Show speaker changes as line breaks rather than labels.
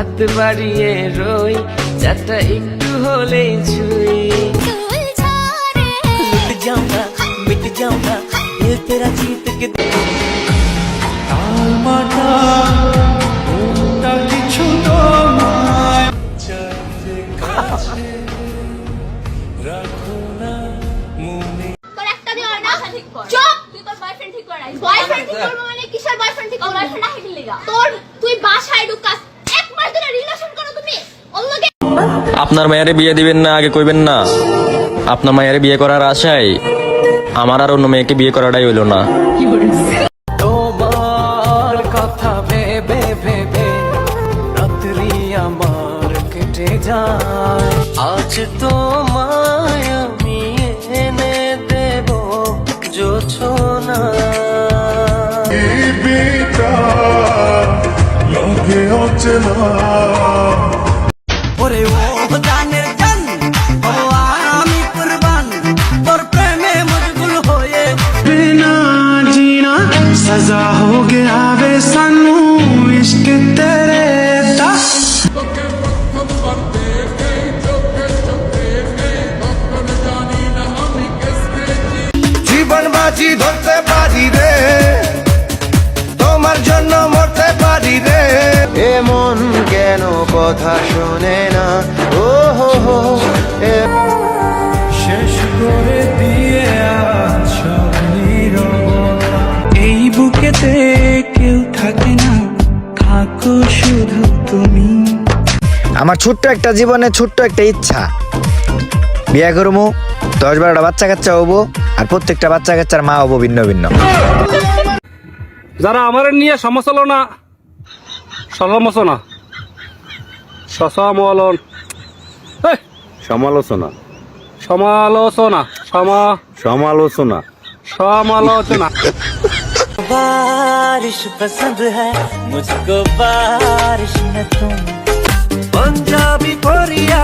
হাত বাড়িয়ে রই, চাটা একটু হলেই ছুঁই।
लुट जाऊंगा मिट जाऊंगा दिल तेरा जीत के
তোর একটা দিয়ে হয় না চুপ তুই তোর বয়ফ্রেন্ড ঠিক কর বয়ফ্রেন্ড ঠিক করব মানে কিসের বয়ফ্রেন্ড ঠিক করব বয়ফ্রেন্ড আহে কি লাগা তোর তুই বাসায় ঢুকাস এক মাস ধরে রিলেশন করো তুমি অন্যকে
আপনার মায়েরে বিয়ে দিবেন না আগে কইবেন না? আপনার মায়েরে বিয়ে করার আশায় আমার আর অন্য মেয়েকে বিয়ে করাটাই হইল না।
তোমার কথা ভেবে ভেবে রাত্রি আমার কেটে যায়। আজ তোমায় আমি এনে দেব জোছনা।
ওরে ও জানের জান ও আমি কুরবান তোর প্রেমে মজগুল হয়ে
बिना जीना सजा हो गया वे सानू इश्क तेरे दा
জীবন বাজি ধরতে পারি রে, তোমার জন্য মরতে পারি রে। এমন কেন কথা শোনে না, ও হো হো
শেষ করে দিয়ে আজ সব নীরবতা। এই বুকেতে কেউ থাকে না, থাকো শুধু তুমি।
আমার ছোট্ট একটা জীবনে ছোট্ট একটা ইচ্ছা, বিয়ে করবো, 10-12টা বাচ্চা কাচ্চা হবো, আর প্রত্যেকটা বাচ্চা কাচ্চার মা হবো ভিন্ন ভিন্ন।
যারা আমার নিয়ে সমালোচনা সমালোচনা সমালোচনা
সমালোচনা
সমালোচনা
সমালোচনা
সমালোচনা
बारिश पसंद है मुझको बारिश में तुम
পঞ্জাবি পরিয়া